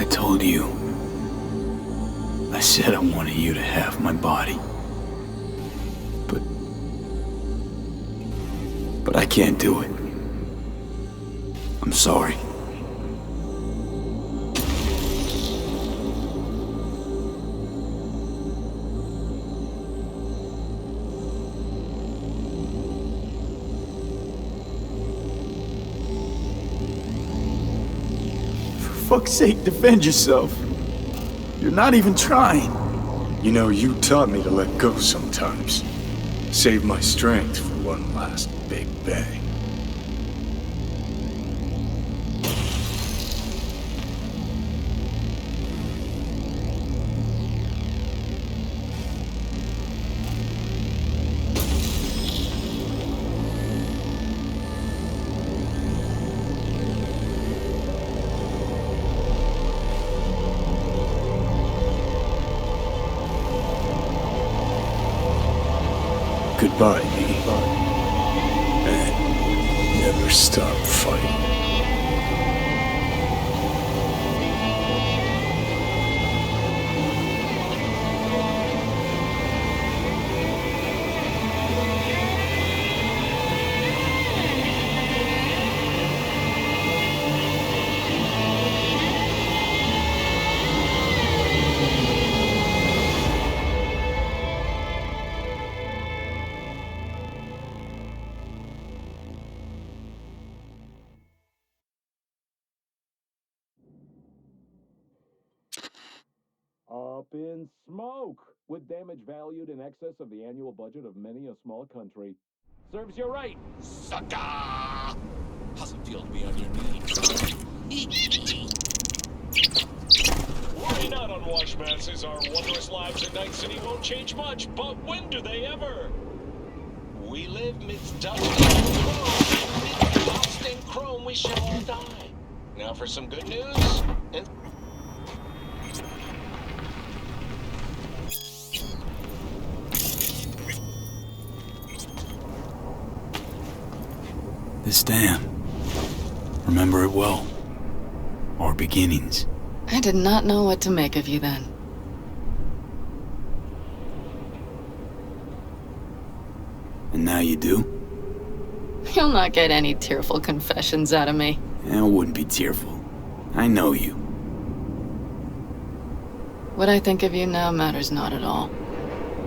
told you. I said I wanted you to have my body. But I can't do it. I'm sorry. For fuck's sake, defend yourself. You're not even trying. You know, you taught me to let go sometimes. Save my strength for one last big bang. Goodbye, me. And never stop fighting. Up in smoke, with damage valued in excess of the annual budget of many a small country. Serves you right, sucker! How's it feel to be on your knees? Worry not, unwashed masses. Our wondrous lives in Night City won't change much, but when do they ever? We live midst dust and chrome. Midst dust and chrome, we shall all die. Now for some good news, and... This dam. Remember it well. Our beginnings. I did not know what to make of you then. And now you do? You'll not get any tearful confessions out of me. I wouldn't be tearful. I know you. What I think of you now matters not at all.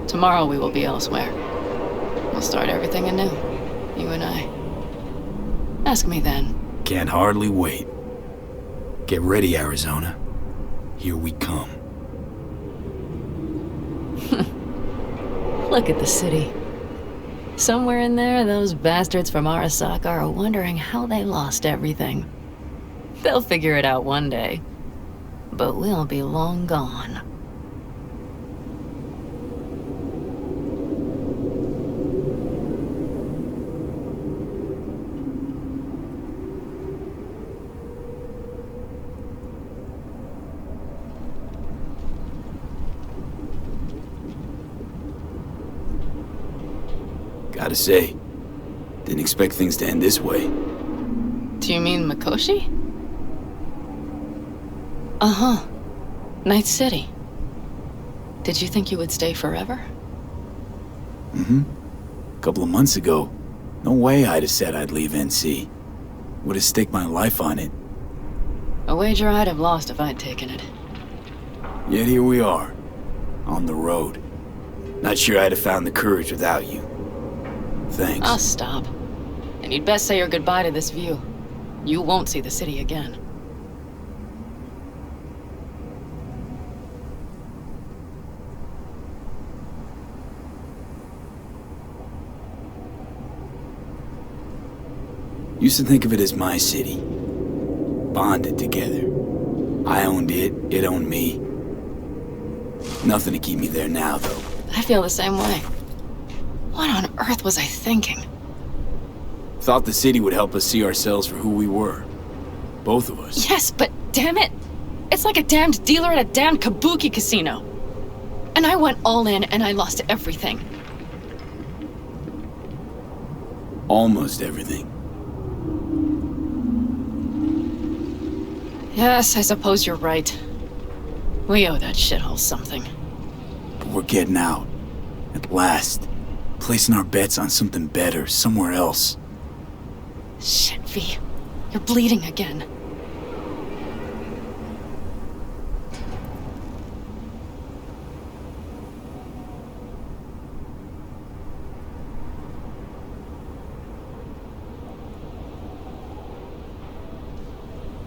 Tomorrow we will be elsewhere. We'll start everything anew. You and I. Ask me then. Can't hardly wait. Get ready, Arizona. Here we come. Look at the city. Somewhere in there, those bastards from Arasaka are wondering how they lost everything. They'll figure it out one day. But we'll be long gone. Gotta say, didn't expect things to end this way. Do you mean Mikoshi? Uh-huh. Night City. Did you think you would stay forever? Mm-hmm. A couple of months ago, no way I'd have said I'd leave NC. Would have staked my life on it. A wager I'd have lost if I'd taken it. Yet here we are, on the road. Not sure I'd have found the courage without you. Thanks. I'll stop. And you'd best say your goodbye to this view. You won't see the city again. Used to think of it as my city. Bonded together. I owned it, it owned me. Nothing to keep me there now, though. I feel the same way. What on earth was I thinking? Thought the city would help us see ourselves for who we were. Both of us. Yes, but damn it! It's like a damned dealer at a damned kabuki casino. And I went all in and I lost everything. Almost everything. Yes, I suppose you're right. We owe that shithole something. But we're getting out. At last. Placing our bets on something better, somewhere else. Shit, V. You're bleeding again.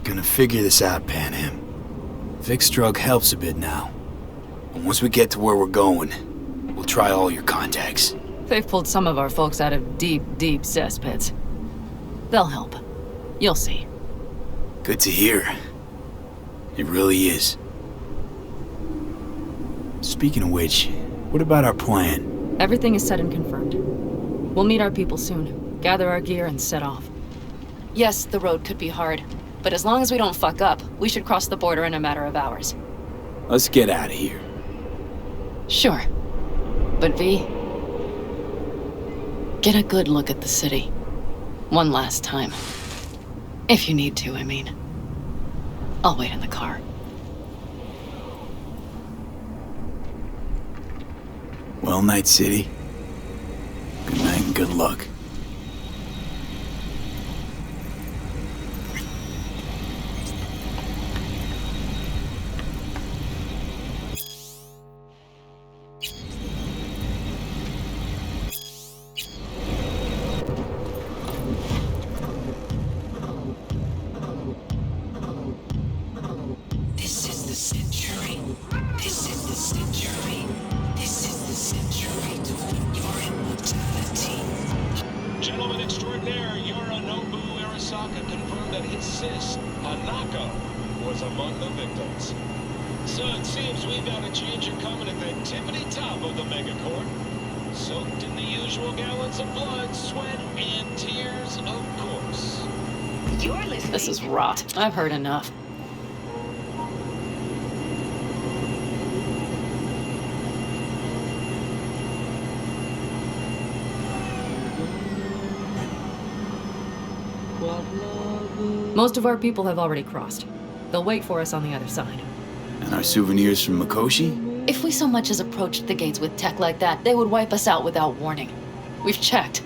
Gonna figure this out, Panham. Vic's drug helps a bit now. And once we get to where we're going, we'll try all your contacts. They've pulled some of our folks out of deep, deep cesspits. They'll help. You'll see. Good to hear. It really is. Speaking of which, what about our plan? Everything is set and confirmed. We'll meet our people soon, gather our gear, and set off. Yes, the road could be hard, but as long as we don't fuck up, we should cross the border in a matter of hours. Let's get out of here. Sure. But V, get a good look at the city. One last time. If you need to, I mean. I'll wait in the car. Well, Night City. Good night and good luck. This is the century. This is the century. This is the century to win your immortality. Gentleman extraordinaire, Yorinobu Arasaka confirmed that his sis, Hanako, was among the victims. So it seems we've got a changer coming at the tippity top of the megacorp. Soaked in the usual gallons of blood, sweat, and tears, of course. You're listening. This is rot. I've heard enough. Most of our people have already crossed. They'll wait for us on the other side. And our souvenirs from Mikoshi? If we so much as approached the gates with tech like that, they would wipe us out without warning. We've checked.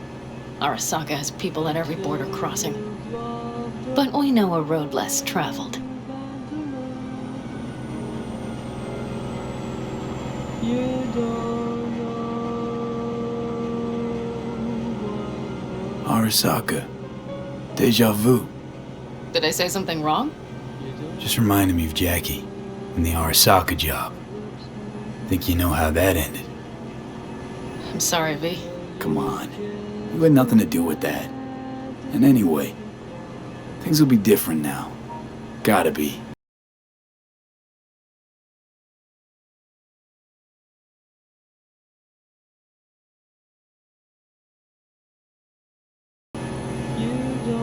Arasaka has people at every border crossing. But we know a road less traveled. Arasaka. Deja vu. Did I say something wrong? Just reminded me of Jackie and the Arasaka job. Think you know how that ended? I'm sorry, V. Come on. You had nothing to do with that. And anyway, things will be different now. Gotta be.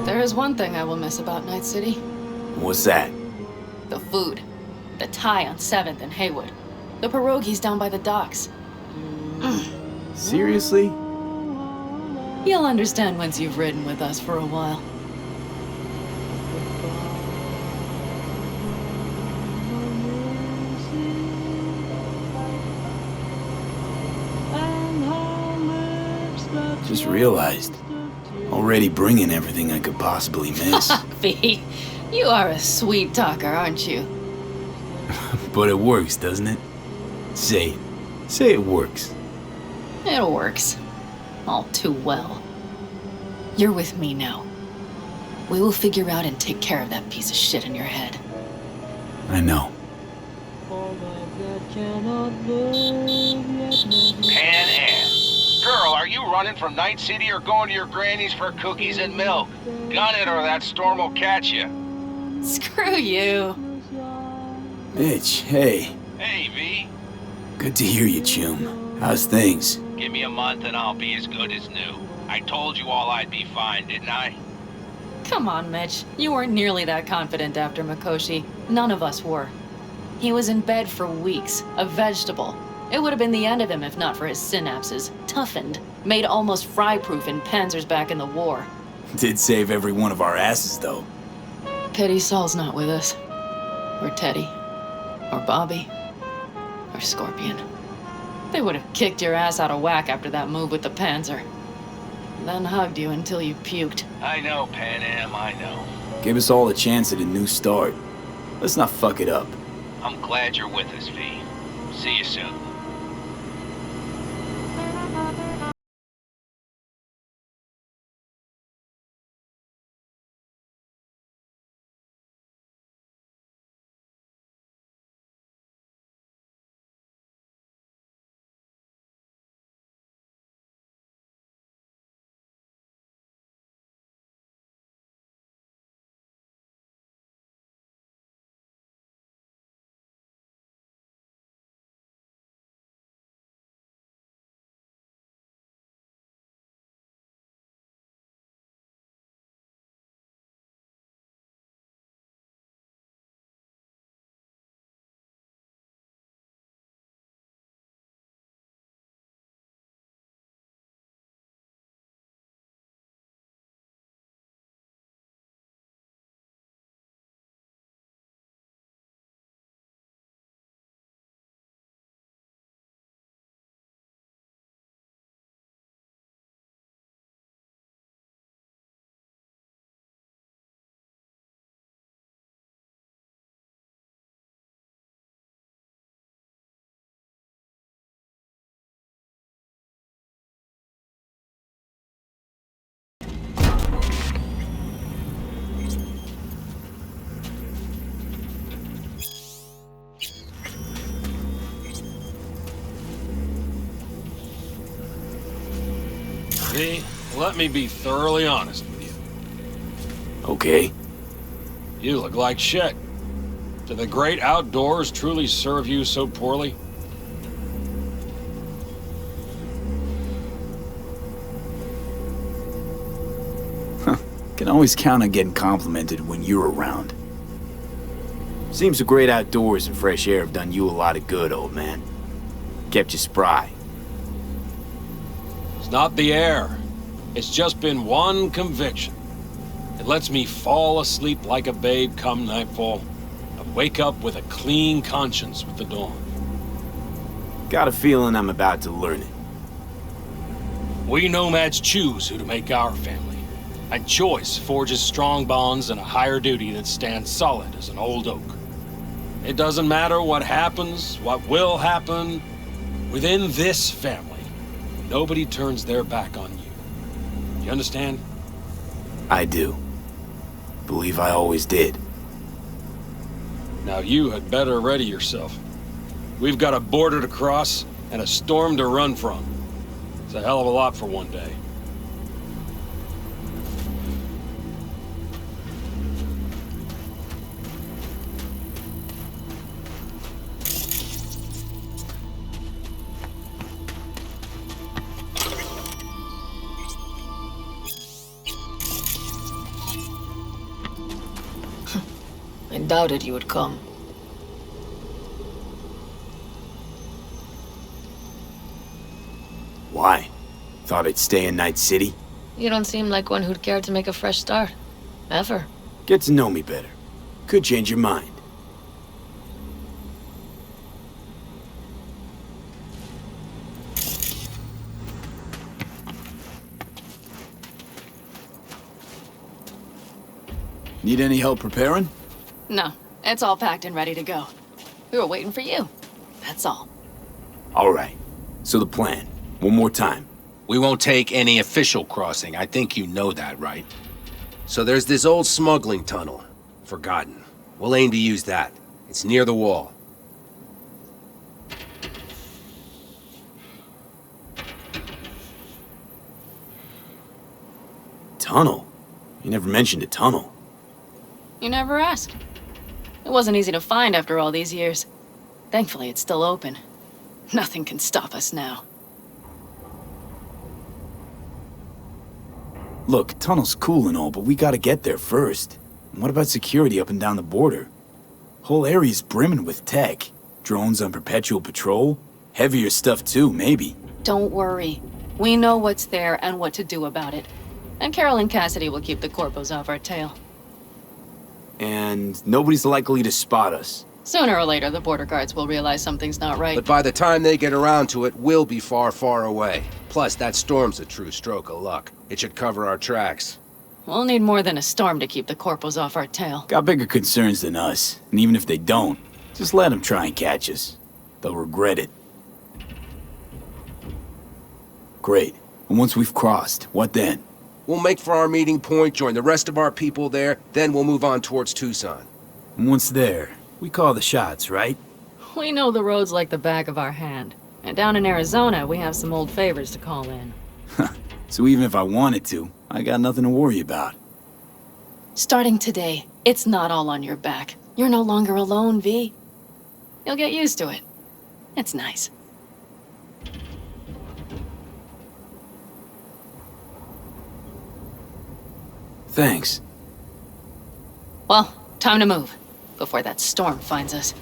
There is one thing I will miss about Night City. What's that? The food. The Thai on 7th and Haywood. The pierogies down by the docks. Seriously? You'll understand once you've ridden with us for a while. Just realized. Already bringing everything I could possibly miss. V, you are a sweet talker, aren't you? But it works, doesn't it? Say it. Say it works. It works. All too well. You're with me now. We will figure out and take care of that piece of shit in your head. I know. Pan Am. Girl, are you running from Night City or going to your granny's for cookies and milk? Gun it or that storm will catch you. Screw you. Mitch, hey. Hey, V. Good to hear you, chum. How's things? Give me a month and I'll be as good as new. I told you all I'd be fine, didn't I? Come on, Mitch. You weren't nearly that confident after Mikoshi. None of us were. He was in bed for weeks, a vegetable. It would have been the end of him if not for his synapses. Toughened, made almost fry-proof in Panzers back in the war. Did save every one of our asses, though. Pity Saul's not with us. Or Teddy. Or Bobby. or Scorpion. They would have kicked your ass out of whack after that move with the Panzer. Then hugged you until you puked. I know, Pan Am, I know. Give us all a chance at a new start. Let's not fuck it up. I'm glad you're with us, V. See you soon. V, let me be thoroughly honest with you. Okay? You look like shit. Do the great outdoors truly serve you so poorly? Can always count on getting complimented when you're around. Seems the great outdoors and fresh air have done you a lot of good, old man. Kept you spry. It's not the air. It's just been one conviction. It lets me fall asleep like a babe come nightfall, and wake up with a clean conscience with the dawn. Got a feeling I'm about to learn it. We nomads choose who to make our family, and choice forges strong bonds and a higher duty that stands solid as an old oak. It doesn't matter what happens, what will happen. Within this family, nobody turns their back on you. You understand? I do. Believe I always did. Now you had better ready yourself. We've got a border to cross and a storm to run from. It's a hell of a lot for one day. I doubted you would come. Why? Thought I'd stay in Night City? You don't seem like one who'd care to make a fresh start. Ever. Get to know me better. Could change your mind. Need any help preparing? No, it's all packed and ready to go. We were waiting for you. That's all. All right. So the plan. One more time. We won't take any official crossing. I think you know that, right? So there's this old smuggling tunnel. Forgotten. We'll aim to use that. It's near the wall. Tunnel? You never mentioned a tunnel. You never asked. It wasn't easy to find after all these years. Thankfully, it's still open. Nothing can stop us now. Look, tunnel's cool and all, but we gotta get there first. And what about security up and down the border? Whole area's brimming with tech. Drones on perpetual patrol. Heavier stuff too, maybe. Don't worry. We know what's there and what to do about it. And Carol and Cassidy will keep the corpos off our tail. And nobody's likely to spot us. Sooner or later, the border guards will realize something's not right. But by the time they get around to it, we'll be far, far away. Plus, that storm's a true stroke of luck. It should cover our tracks. We'll need more than a storm to keep the corporals off our tail. Got bigger concerns than us. And even if they don't, just let them try and catch us. They'll regret it. Great. And once we've crossed, what then? We'll make for our meeting point, join the rest of our people there, then we'll move on towards Tucson. And once there, we call the shots, right? We know the roads like the back of our hand. And down in Arizona, we have some old favors to call in. So even if I wanted to, I got nothing to worry about. Starting today, it's not all on your back. You're no longer alone, V. You'll get used to it. It's nice. Thanks. Well, time to move, before that storm finds us.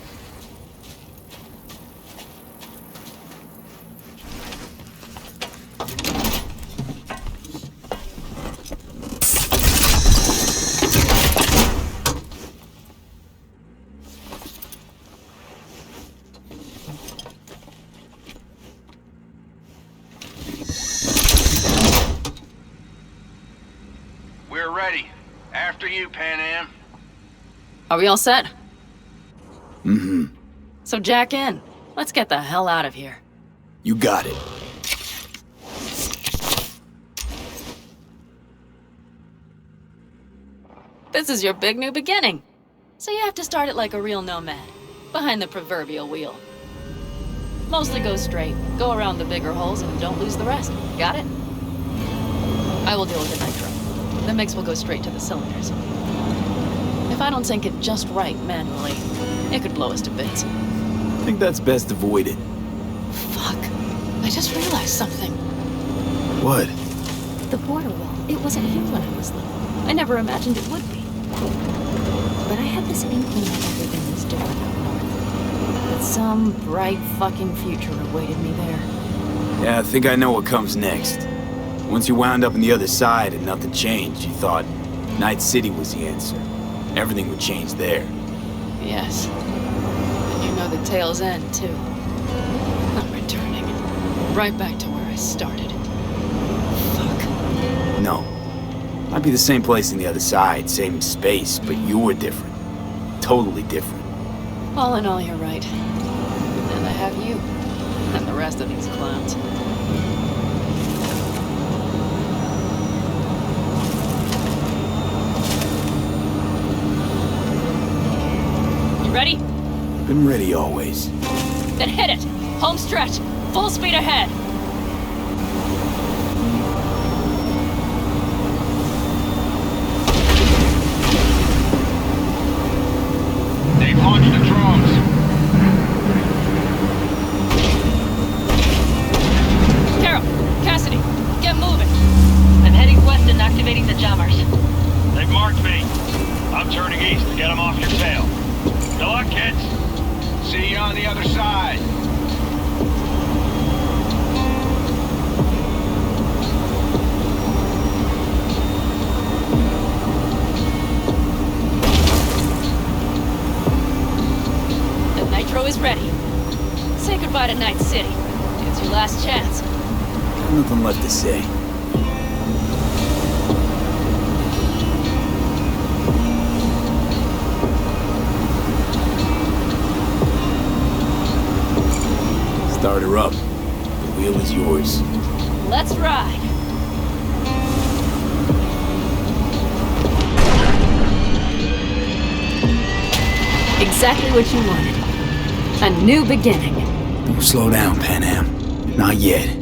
We're ready. After you, Pan Am. Are we all set? Mm-hmm. So jack in. Let's get the hell out of here. You got it. This is your big new beginning. So you have to start it like a real nomad, behind the proverbial wheel. Mostly go straight, go around the bigger holes, and don't lose the rest. Got it? I will deal with the nitro. The mix will go straight to the cylinders. If I don't sync it just right manually, it could blow us to bits. I think that's best avoided. Fuck. I just realized something. What? The border wall, it wasn't here when I was little. I never imagined it would be. But I had this inkling that everything was different up north. That some bright fucking future awaited me there. Yeah, I think I know what comes next. Once you wound up on the other side and nothing changed, you thought Night City was the answer. Everything would change there. Yes. And you know the tale's end, too. I'm returning. Right back to where I started. Fuck. No. Might be the same place on the other side, same space, but you were different. Totally different. All in all, you're right. And then I have you. And the rest of these clowns. You ready? Been ready always. Then hit it! Home stretch! Full speed ahead! They've launched the drones. Carol! Cassidy! Get moving! I'm heading west and activating the jammers. They've marked me. I'm turning east to get them off your tail. Good luck, kids. See you on the other side. The nitro is ready. Say goodbye to Night City. It's your last chance. Got nothing left to say. Start her up. The wheel is yours. Let's ride! Exactly what you wanted. A new beginning. Don't slow down, Pan Am. Not yet.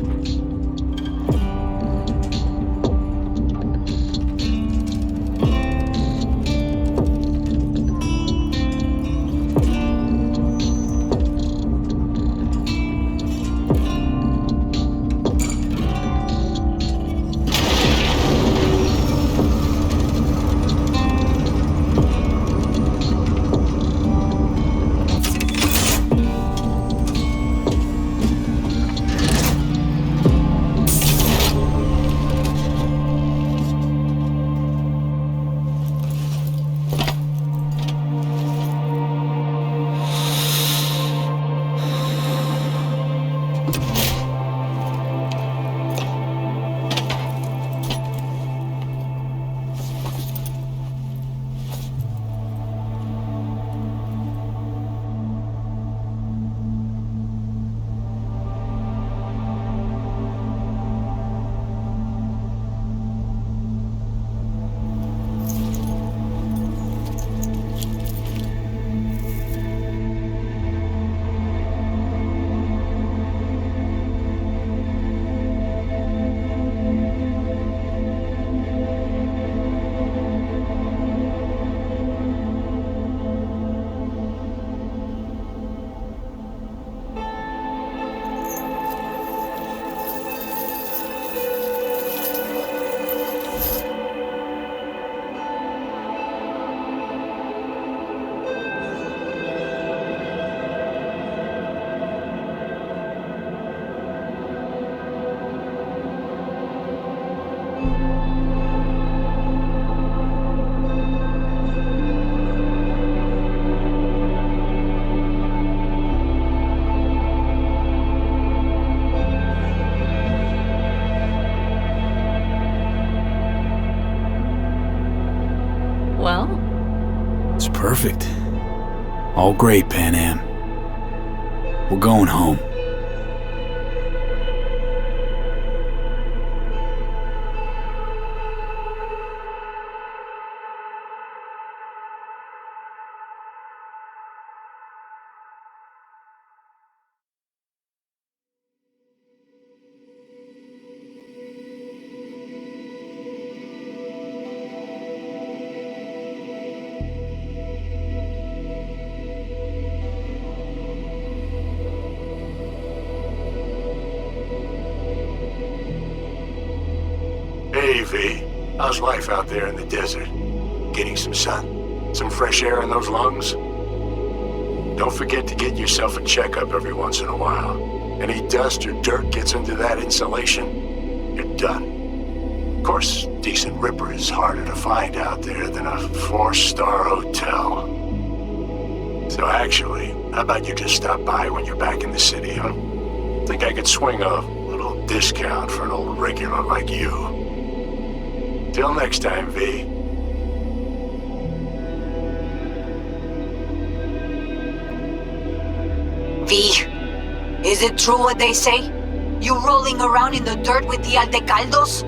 It's perfect. All great, Pan Am. We're going home. Hey, V. How's life out there in the desert? Getting some sun? Some fresh air in those lungs? Don't forget to get yourself a checkup every once in a while. Any dust or dirt gets into that insulation, you're done. Of course, decent ripper is harder to find out there than a 4-star hotel. So actually, how about you just stop by when you're back in the city, huh? Think I could swing a little discount for an old regular like you. Till next time, V. V, is it true what they say? You rolling around in the dirt with the Aldecaldos?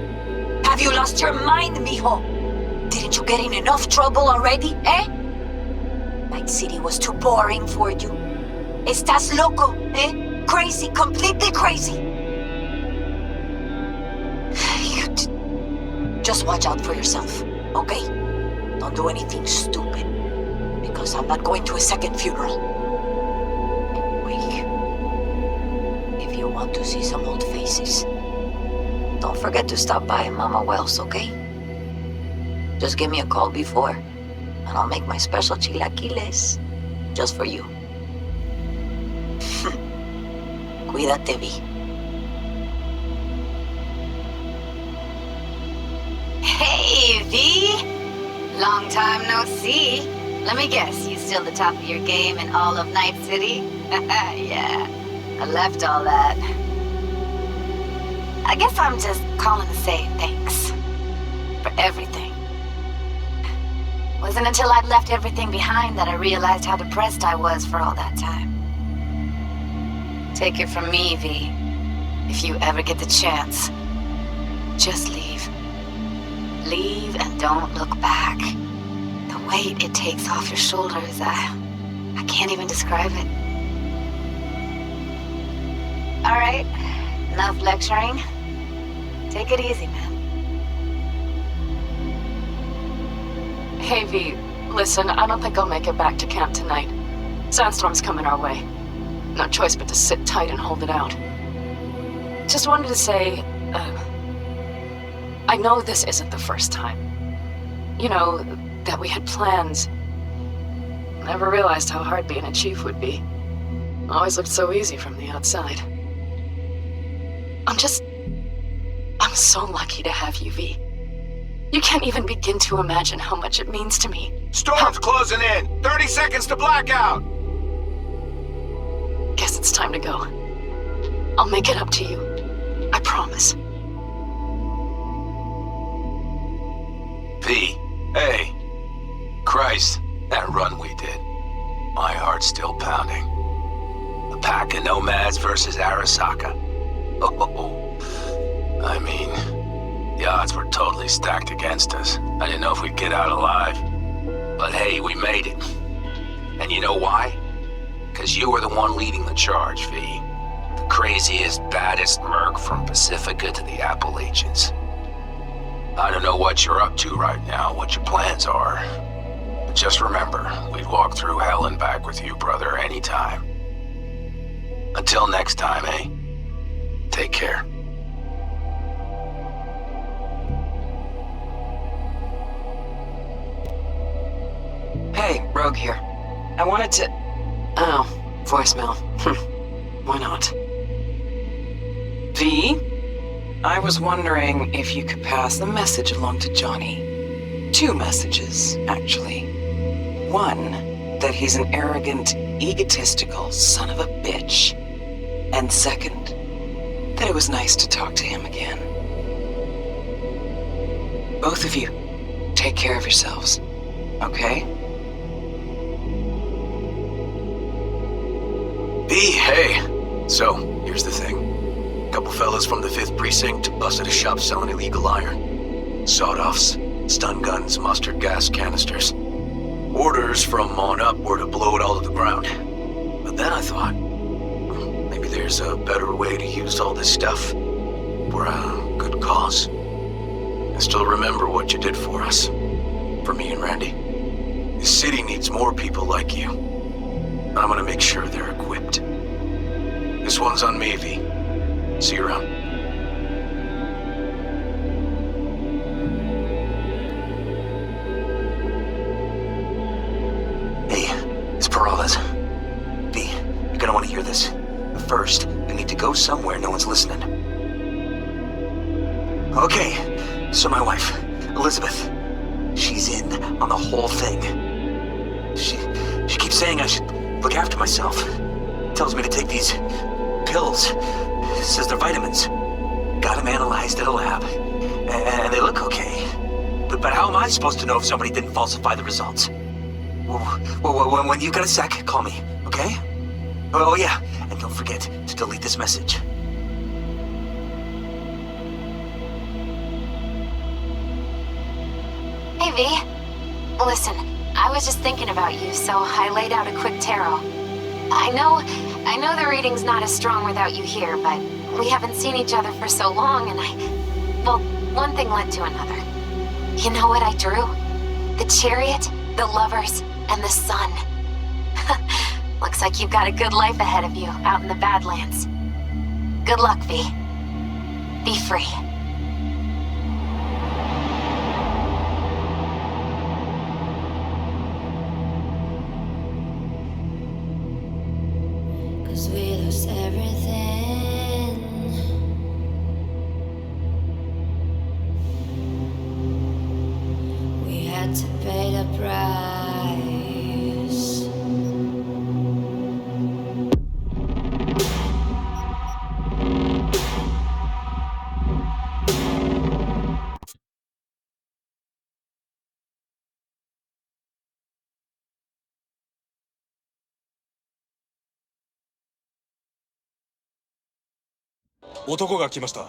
Have you lost your mind, mijo? Didn't you get in enough trouble already, eh? Night City was too boring for you. Estás loco, eh? Crazy, completely crazy. Just watch out for yourself, okay? Don't do anything stupid, because I'm not going to a second funeral. Anyway, if you want to see some old faces, don't forget to stop by Mama Wells, okay? Just give me a call before, and I'll make my special chilaquiles just for you. Cuídate, V. Hey, V! Long time no see. Let me guess, you still the top of your game in all of Night City? Yeah, I left all that. I guess I'm just calling to say thanks. For everything. Wasn't until I'd left everything behind that I realized how depressed I was for all that time. Take it from me, V. If you ever get the chance, just leave. Leave and don't look back. The weight it takes off your shoulders, I can't even describe it. All right, enough lecturing. Take it easy, man. Hey, V, listen, I don't think I'll make it back to camp tonight. Sandstorm's coming our way. No choice but to sit tight and hold it out. Just wanted to say, I know this isn't the first time. You know, that we had plans. Never realized how hard being a chief would be. Always looked so easy from the outside. I'm so lucky to have you, V. You can't even begin to imagine how much it means to me. Storm's closing in! 30 seconds to blackout! Guess it's time to go. I'll make it up to you. I promise. V, hey. Christ, that run we did. My heart's still pounding. A pack of nomads versus Arasaka. Oh, I mean, the odds were totally stacked against us. I didn't know if we'd get out alive. But hey, we made it. And you know why? Because you were the one leading the charge, V. The craziest, baddest merc from Pacifica to the Appalachians. I don't know what you're up to right now, what your plans are. But just remember, we'd walk through hell and back with you, brother, anytime. Until next time, eh? Take care. Hey, Rogue here. I wanted to... Oh, voicemail. Why not? V? I was wondering if you could pass a message along to Johnny. 2 messages, actually. One, that he's an arrogant, egotistical son of a bitch. And second, that it was nice to talk to him again. Both of you, take care of yourselves, okay? So, here's the thing. A couple fellas from the 5th Precinct busted a shop selling illegal iron. Sawed-offs, stun guns, mustard gas canisters. Orders from on up were to blow it all to the ground. But then I thought, maybe there's a better way to use all this stuff for a good cause. I still remember what you did for us. For me and Randy. This city needs more people like you. I'm gonna make sure they're equipped. This one's on me, V. See you around. Hey, it's Peralez. V, you're gonna want to hear this. But first, you need to go somewhere no one's listening. Okay, so my wife, Elizabeth, she's in on the whole thing. She keeps saying I should look after myself. Tells me to take these pills. Says they're vitamins. Got them analyzed at a lab. And they look okay. But how am I supposed to know if somebody didn't falsify the results? Well, when you got a sec, call me, okay? Oh yeah, and don't forget to delete this message. Hey, V. Listen, I was just thinking about you, so I laid out a quick tarot. I know the reading's not as strong without you here, but we haven't seen each other for so long, and well, one thing led to another. You know what I drew? The chariot, the lovers, and the sun. Looks like you've got a good life ahead of you out in the Badlands. Good luck, V. Be free. We lost everything. We had to pay the price.男が来ました。